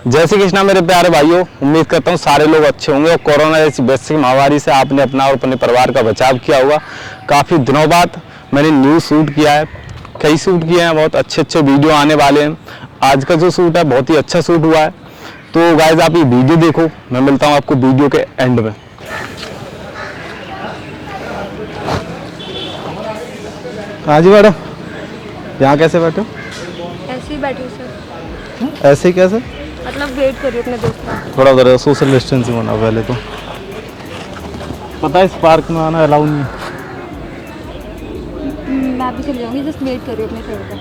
जय श्री कृष्णा मेरे प्यारे भाइयों, उम्मीद करता हूँ सारे लोग अच्छे होंगे और कोरोना जैसी वैश्विक महामारी से आपने अपना और अपने परिवार का बचाव किया होगा। काफ़ी दिनों बाद मैंने न्यूज़ शूट किया है, कई शूट किए हैं, बहुत अच्छे वीडियो आने वाले हैं। आज का जो शूट है बहुत ही अच्छा शूट हुआ है। तो गाइस आप ये वीडियो देखो, मैं मिलता हूँ आपको वीडियो के एंड में। हाँ जी मैडम, यहाँ कैसे बैठे हो? ऐसे ही बैठी हूँ सर। ऐसे ही कैसे? मतलब वेट करिए अपने दोस्त का। थोड़ा उधर सोशल डिस्टेंसिंग होना पहले तो। पता है इस पार्क में आना अलाउ नहीं है। मैं भी चल जाऊँगी, जस्ट वेट करिए अपने फ्रेंड का।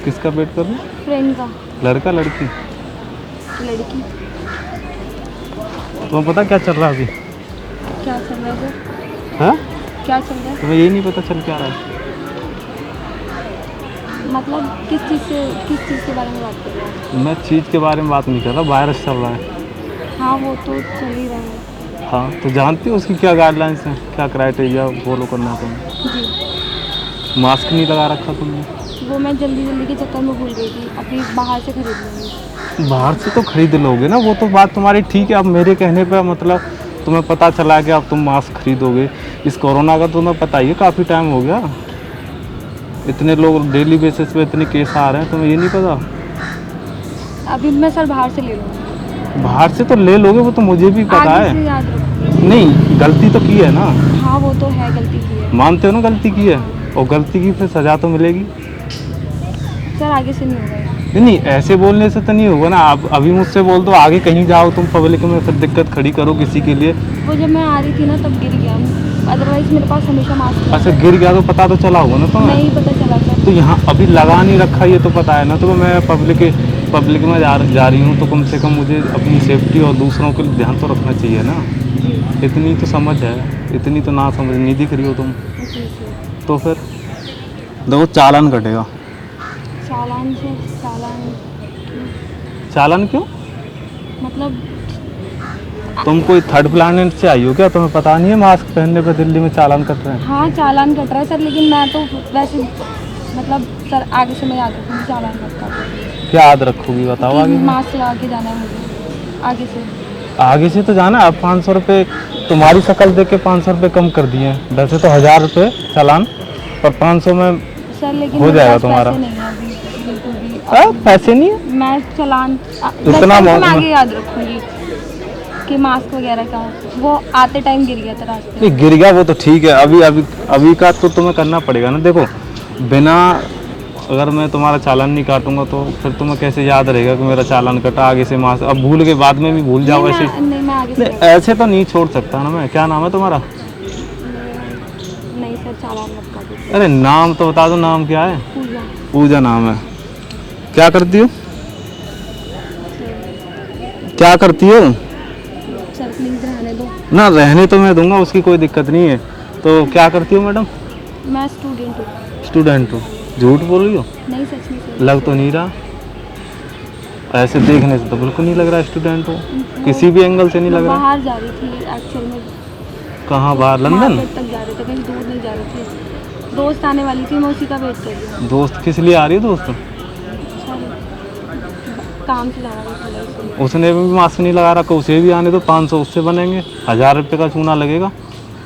किसका वेट कर रहे हो? फ्रेंड का। लड़का लड़की? लड़की। तुम्हें पता क्या चल रहा है अभी? क्या चल रहा है सर? हाँ? क्या चल रहा है? तुम्हें यही नहीं पता चल क्या रहा है? मतलब किस चीज़ के बारे में बात कर रहे हैं? मैं चीज़ के बारे में बात नहीं कर रहा, वायरस चल रहा है। हाँ वो तो चल ही रहा है। हाँ तो जानती हो उसकी क्या गाइडलाइंस हैं, क्या क्राइटेरिया फॉलो करना है तुम्हें? जी। मास्क नहीं लगा रखा तुमने? वो मैं जल्दी के चक्कर में भूल गई थी, अभी बाहर से खरीद लूँगी। बाहर से तो खरीद लोगे ना, वो तो बात तुम्हारी ठीक है। अब मेरे कहने पर मतलब तुम्हें पता चला कि अब तुम मास्क खरीदोगे। इस कोरोना का तुम्हें पता ही है, काफ़ी टाइम हो गया, इतने लोग डेली बेसिस पे इतने केस आ रहे हैं, तुम्हें ये नहीं पता? अभी मैं सर बाहर से ले लूँगी। बाहर से तो ले लोगे, वो तो मुझे भी पता आगे है। से याद रखूँगी। नहीं, गलती तो की है ना। हाँ वो तो है, गलती की है। मानते हो ना गलती की है, और गलती की फिर सज़ा तो मिलेगी। सर आगे से नहीं होगा। नहीं ऐसे बोलने से तो नहीं होगा ना। आप अभी मुझसे बोल दो आगे कहीं जाओ तुम पब्लिक में, फिर दिक्कत खड़ी करो किसी के लिए। वो जब मैं आ रही थी ना तब गिर गया, अदरवाइज मेरे पास हमेशा मास्क। अच्छा गिर गया तो पता तो चला होगा ना तुम्हें? नहीं पता चला सर। तो यहाँ अभी लगा नहीं रखा ये तो पता है ना। तो मैं पब्लिक में जा रही हूँ तो कम से कम मुझे अपनी सेफ्टी और दूसरों के लिए ध्यान तो रखना चाहिए ना। जी। इतनी तो समझ है, इतनी तो ना समझ नहीं दिख रही हो तुम। जी सर। तो फिर देखो चालान कटेगा। चालान से चालान क्यों? मतलब तुम कोई थर्ड प्लैनेट से आई हो क्या? तुम्हें पता नहीं है मास्क पहनने पे दिल्ली में चालान कट रहे हैं? हाँ चालान कट रहा है सर, लेकिन मैं तो वैसे मतलब सर आगे से मैं याद रखूँगी चालान कट का। क्या याद रखोगी बताओ आगे? मास्क लगा के जाना है मुझे आगे से। आगे से तो जाना। अब 500 रुपये तुम्हारी शक्ल देख के 500 रुपये कम कर दिए हैं। वैसे तो 1000 रुपये चालान, पर 500 में सर लेकिन हो जाएगा तुम्हारा। पैसे नहीं है अभी बिल्कुल भी। पैसे नहीं है? मैं चालान इतना मैं आगे याद रखूँगी कि मास्क वगैरह का वो आते टाइम गिर गया था रास्ते में। नहीं गिर गया वो तो ठीक है, अभी का तो तुम्हें करना पड़ेगा ना। देखो बिना अगर मैं तुम्हारा चालान नहीं काटूंगा तो फिर तुम्हें कैसे याद रहेगा कि मेरा चालान कटा? आगे से मास्क अब भूल के बाद में भी भूल जाओ ऐसे। नहीं मैं आगे से ऐसे तो नहीं छोड़ सकता ना मैं। क्या नाम है तुम्हारा? नहीं सर चालान मत काटो। अरे नाम तो बता दो, नाम क्या है? पूजा। पूजा नाम है। क्या करती हो? क्या करती हो? सर प्लीज रहने दो ना रहने तो मैं दूंगा, उसकी कोई दिक्कत नहीं है। तो क्या करती हो मैडम? मैं स्टूडेंट हूँ। स्टूडेंट हो? झूठ बोल रही हो? नहीं सच में सर। लग तो नहीं रहा, ऐसे देखने से तो बिल्कुल नहीं लग रहा स्टूडेंट हो, किसी भी एंगल से नहीं लग रहा। बाहर जा रही थी एक्चुअल में। कहाँ बाहर? लंदन? मार्केट तक जा रहे थे, कहीं दूर नहीं जा रहे थे। दोस्त आने वाली थी, मैं उसी का वेट कर रही हूँ। दोस्त किस लिए आ रही है? दोस्त काम से जा रहा था। उसने भी मास्क नहीं लगा रखा, उसे भी आने दो। 500 उससे बनेंगे, 1000 रुपये का चूना लगेगा।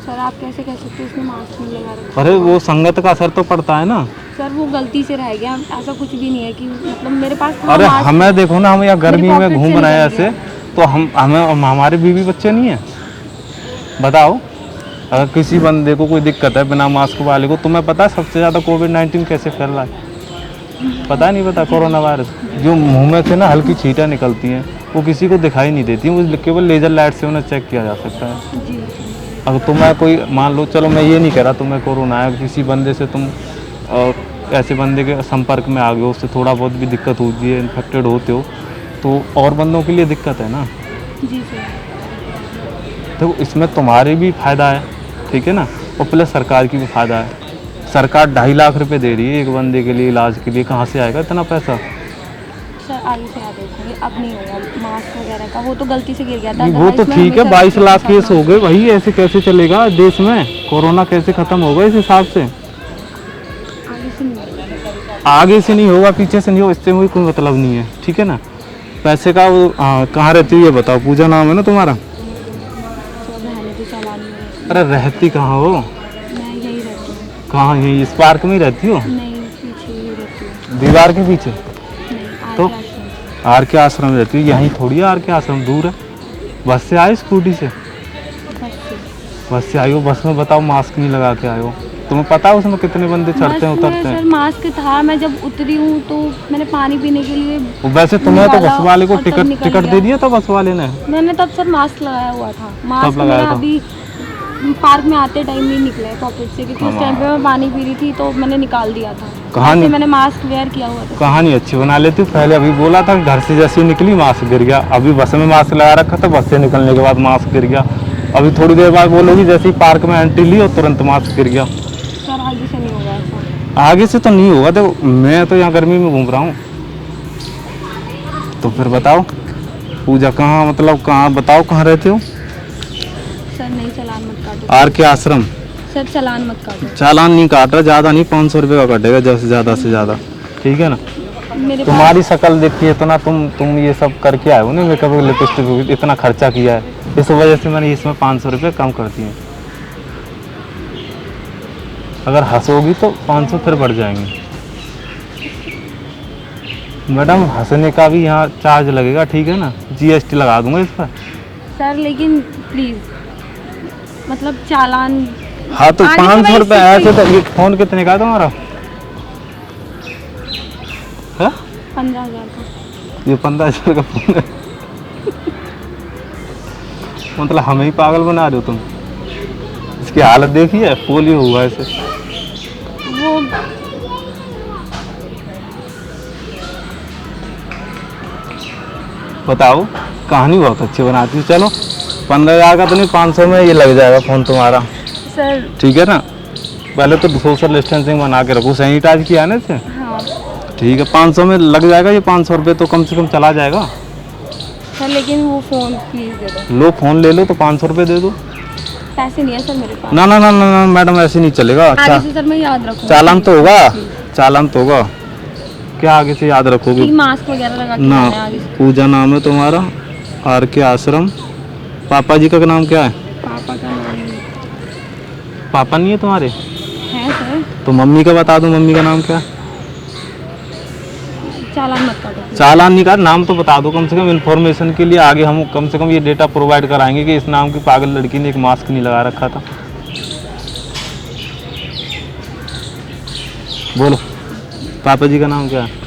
सर आप कैसे कह सकते हो उसने मास्क नहीं लगा रखा? अरे वो संगत का असर तो पड़ता है ना। सर वो गलती से रह गया, ऐसा कुछ भी नहीं है कि मतलब मेरे पास। अरे हमें देखो ना, हम यहाँ गर्मी में घूम रहे हैं ऐसे, तो हमारे बीवी बच्चे नहीं है? बताओ अगर किसी बंदे को कोई दिक्कत है बिना मास्क वाले को, तुम्हें पता है सबसे ज़्यादा कोविड-19 कैसे फैल रहा है? पता नहीं? पता कोरोना वायरस जो मुंह में से ना हल्की छींटा निकलती हैं, वो किसी को दिखाई नहीं देती, वो केवल लेजर लाइट से उन्हें चेक किया जा सकता है। जी। अगर तुम्हें कोई मान लो, चलो मैं ये नहीं कह रहा तुम्हें कोरोना है, किसी बंदे से तुम ऐसे बंदे के संपर्क में आ गए हो, उससे थोड़ा बहुत भी दिक्कत होती है, इन्फेक्टेड होते हो, तो और बंदों के लिए दिक्कत है ना। जी सर। तो इसमें तुम्हारी भी फ़ायदा है, ठीक है ना, और प्लस सरकार की भी फ़ायदा है। सरकार 2.5 लाख रुपए दे रही है एक बंदे के लिए इलाज के लिए। कहाँ से आएगा इतना पैसा? सर आगे से याद रखेंगे, अब नहीं होगा मास्क वगैरह का। वो तो गलती से गिर गया था। वो तो ठीक है, 22 लाख केस हो गए भाई, ऐसे कैसे चलेगा देश में? कोरोना कैसे ख़त्म होगा इस हिसाब से? आगे से नहीं होगा। आगे से नहीं होगा, पीछे से नहीं होगा, इससे कोई मतलब नहीं है, ठीक है ना। पैसे का वो कहाँ रहती है ये बताओ। पूजा नाम है ना तुम्हारा? सर रहने तो चालान में अरे रहती कहाँ हो? मैं यही रहती हूँ। कहाँ, यही इस पार्क में ही रहती हो? नहीं पीछे ही रहती हूँ। दीवार के पीछे? नहीं तो? आश्रम। आर के आश्रम रहती हो? यहीं थोड़ी है आर के आश्रम, दूर है। बस से आए स्कूटी से? बस से। बस से आई हो। बस में बताओ मास्क नहीं लगा के आए हो। तुम्हें पता है उसमें कितने बंदे चढ़ते हैं बस में उतरते सर हैं? मास्क था, मैं जब उतरी हूँ तो मैंने पानी पीने के लिए वैसे तुम्हें तो निकाला बस वाले को और तब टिकट निकल टिकट गया। दे दिया था बस वाले ने? मैंने तब सर मास्क लगाया हुआ था। मास्क लगाया मेरा था? अभी पार्क में आते टाइम नहीं निकला है पॉकेट से, क्योंकि उस टाइम पे मैं पानी पी रही थी तो मैंने निकाल दिया था। कहानी ऐसे मैंने मास्क वेयर किया हुआ था। कहानी अच्छी बना लेती हूँ। पहले अभी बोला था घर से जैसे ही निकली मास्क गिर गया, अभी बस में मास्क लगा रखा था, बस से निकलने के बाद मास्क गिर गया। अभी थोड़ी देर बाद बोलोगी जैसे ही पार्क में एंट्री ली और तुरंत मास्क गिर गया। सर आगे से नहीं होगा ऐसा। आगे से तो नहीं होगा। देखो मैं तो यहाँ गर्मी में घूम रहा हूँ, तो फिर बताओ पूजा कहाँ, मतलब कहाँ बताओ कहाँ रहते हो? सर नहीं, चालान मत काटो। आर के आश्रम। सर चालान मत काटो। चालान नहीं काट रहा, ज़्यादा नहीं, 500 रुपये का कटेगा ज़्यादा से ज़्यादा, ठीक है ना? मेरे तुम्हारी शक्ल देखिए, इतना तुम ये सब करके आए हो ना, मेकअप लिपस्टिक इतना खर्चा किया है, इस वजह से मैंने इसमें 500 रुपये कम कर दिए। अगर हंसोगी तो 500 फिर बढ़ जाएंगे। मैडम हंसने का भी यहाँ चार्ज लगेगा, ठीक है ना? GST लगा दूंगा इस पर। सर लेकिन प्लीज मतलब चालान। हाँ तो आगे से 500 भाई रुपये ऐसे तो। ये फ़ोन कितने का है तुम्हारा? है 15,000 का। ये 15,000 का फ़ोन है? मतलब हमें ही पागल बना रहे हो तुम। इसकी हालत देखी है, पोलियो हुआ ऐसे। वो बताओ, कहानी बहुत अच्छी बनाती हूँ। चलो 15,000 का तो नहीं, 500 में ये लग जाएगा फ़ोन तुम्हारा, सर। ठीक है ना? पहले तो सोशल डिस्टेंसिंग बना के रखो, सैनिटाइज किया ना इसे, हाँ ठीक है? 500 में लग जाएगा ये। 500 रुपये तो कम से कम चला जाएगा। सर लेकिन वो फ़ोन प्लीज़ दे दो। लो फ़ोन ले लो तो 500 रुपये दे दो। पैसे नहीं है सर मेरे पास। ना ना ना ना ना मैडम, ऐसे नहीं चलेगा। आगे से सर मैं याद रखूँगी। चालान तो होगा, चालान तो होगा। क्या आगे से याद रखोगे? ठीक, मास्क वगैरह लगा के ना, जाना है आगे से। पूजा नाम है तुम्हारा, आर के आश्रम। पापा जी का नाम क्या है? पापा का नाम नहीं पापा नहीं है तुम्हारे? है सर। तो मम्मी का बता दो, मम्मी का नाम क्या है? चालान मत काटो। चालान नहीं का नाम तो बता दो कम से कम, इन्फॉर्मेशन के लिए आगे हम कम से कम ये डेटा प्रोवाइड कराएंगे कि इस नाम की पागल लड़की ने एक मास्क नहीं लगा रखा था। बोलो पापा जी का नाम क्या है?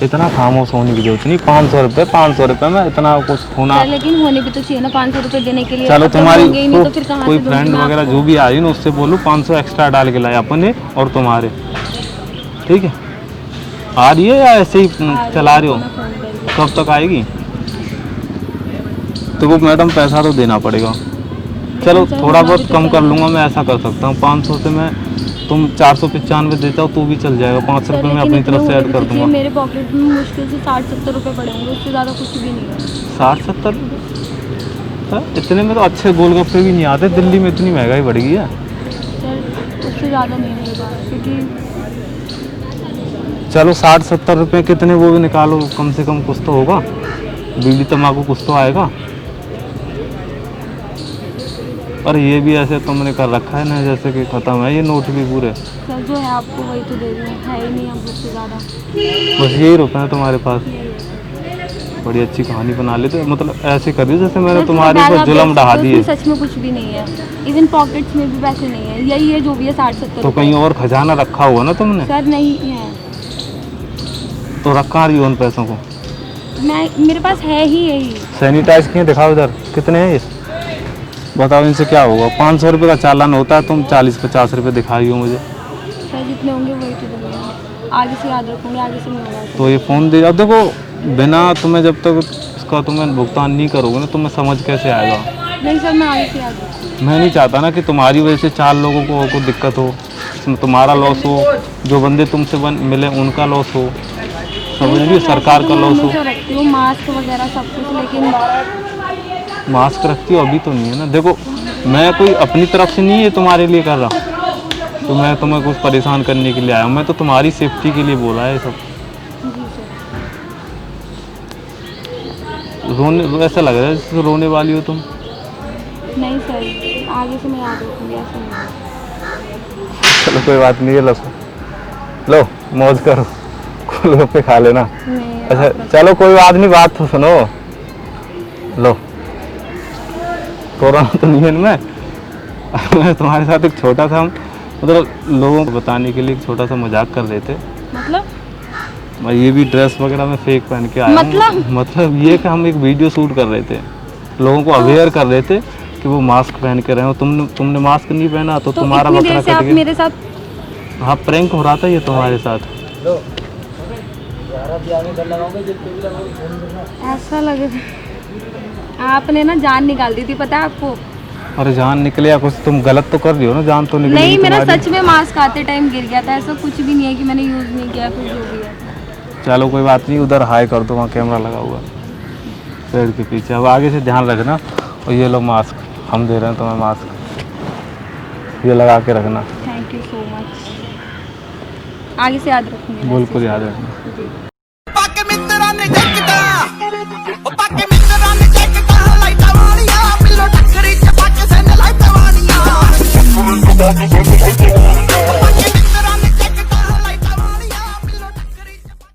इतना खामोश होने की जरूरत नहीं। 500 रुपये, 500 रुपये में इतना कुछ होना। सर लेकिन होने भी तो चाहिए ना 500 रुपये देने के लिए। चलो अब जब तुम्हारी होंगे ही नहीं तो फिर कहाँ कोई से दूंगी फ्रेंड मैं वगैरह आपको? जो भी आई ना उससे बोलो 500 एक्स्ट्रा डाल के लाए अपने और तुम्हारे, ठीक है? आ रही है या ऐसे ही चला रहे हो? मैं फ़ोन करूँगी। कब तक आएगी? तो वो मैडम पैसा तो देना पड़ेगा। चलो सर, थोड़ा हमारी बहुत तो कम कर सैलरी लूँगा मैं, ऐसा कर सकता हूँ। 500 से मैं तुम 495 देता हो तो भी चल जाएगा। 500 सर, रुपये मैं लेकिन अपनी इतने तरफ से होने ऐड भी कर तो चाहिए। दूँगा। मेरे पॉकेट में मुश्किल से 60-70 रुपये पड़े होंगे, उससे ज़्यादा कुछ भी नहीं है। 60-70 रुपये? इतने में तो अच्छे गोलगप्पे भी नहीं आते। दिल्ली में इतनी महंगाई बढ़ गई है। सर उससे ज़्यादा नहीं है मेरे पास, क्योंकि चलो 60-70 रुपये कितने वो भी निकालो, कम से कम कुछ तो होगा। बीड़ी तम्बाकू कुछ तो आएगा। और ये भी ऐसे तुमने कर रखा है ना जैसे कि ख़त्म है ये नोट भी पूरे। सर जो है आपको वही तो दे रही हूँ, है ही नहीं अब उससे ज़्यादा। बस यही रुपये हैं तुम्हारे पास? बड़ी अच्छी कहानी बना लेते, मतलब ऐसे कर दी जैसे मैंने सर, तुम्हारे बैग ऊपर आप जुल्म देख ढा सकते हो, दिए। उसमें सच में कुछ भी नहीं है। इवन पॉकेट्स में भी पैसे नहीं है। यही है जो भी है 60-70 तो कहीं और खजाना रखा हुआ ना तुमने? सर नहीं है। तो रखा रही हो उन पैसों को? मेरे पास है ही यही। सैनिटाइज किए दिखाओ इधर, कितने हैं ये बताओ, इनसे क्या होगा? 500 रुपये का चालान होता है, तुम 40-50 रुपये दिखाई हो मुझे। सर जितने होंगे वही तो दूँगी, आगे से याद रखूँगी, आगे से नहीं होगा। तो ये फ़ोन दे, अब देखो बिना तुम्हें जब तक इसका तुम्हें भुगतान नहीं करोगे ना तुम्हें समझ कैसे आएगा? नहीं सर, मैं आगे से याद रखूँगी। मैं नहीं चाहता ना कि तुम्हारी वजह से 4 लोगों को दिक्कत हो, इसमें तुम्हारा लॉस हो, जो बंदे तुमसे मिले उनका लॉस हो, समझ लीजिए सरकार का लॉस हो। रखती हूँ मास्क वगैरह सब कुछ, लेकिन मास्क रखती हो अभी तो नहीं है ना। देखो मैं कोई अपनी तरफ से नहीं है तुम्हारे लिए कर रहा, तो मैं तुम्हें कुछ परेशान करने के लिए आया हूँ, मैं तो तुम्हारी सेफ्टी के लिए बोला है ये सब। जी सर। रोने ऐसा लग रहा है जैसे रोने वाली हो तुम। नहीं सर, आगे से मैं याद रखूँगी, ऐसा नहीं है। चलो कोई बात नहीं है, लो मौज करो, गोलगप्पे खा लेना। नहीं, अच्छा आप रख- चलो कोई बात नहीं, बात तो सुनो। लो कोरोना तो नहीं है इनमें। मैं तुम्हारे साथ एक छोटा सा मतलब लोगों को बताने के लिए एक छोटा सा मजाक कर रहे थे। मतलब मैं ये भी ड्रेस वगैरह में फेक पहन के आया हूँ। मतलब ये कि हम एक वीडियो शूट कर रहे थे, लोगों को अवेयर कर रहे थे कि वो मास्क पहन के रहे हो। तुमने मास्क नहीं पहना तो तुम्हारा इतनी बकरा देर से कट आप गया। मेरे साथ हाँ प्रैंक हो रहा था ये तुम्हारे साथ। ऐसा लगे, आपने ना जान निकाल दी थी, पता है आपको? अरे जान निकले या कुछ, तुम गलत तो कर रही हो ना, जान तो निकली नहीं, मेरा तुम्हारी। सच में मास्क आते टाइम गिर गया था, ऐसा कुछ भी नहीं है कि मैंने यूज़ नहीं किया, कुछ हो गया। चलो कोई बात नहीं, उधर हाई कर दो, वहाँ कैमरा लगा हुआ है पेड़ के पीछे। अब आगे से ध्यान रखना। और ये लो मास्क, हम दे रहे हैं तुम्हें मास्क, ये लगा के रखना। थैंक यू सो मच, आगे से याद रखूँगी मैं इस बिल्कुल चीज़ याद को। रखना। जी। पाके मित्रा ने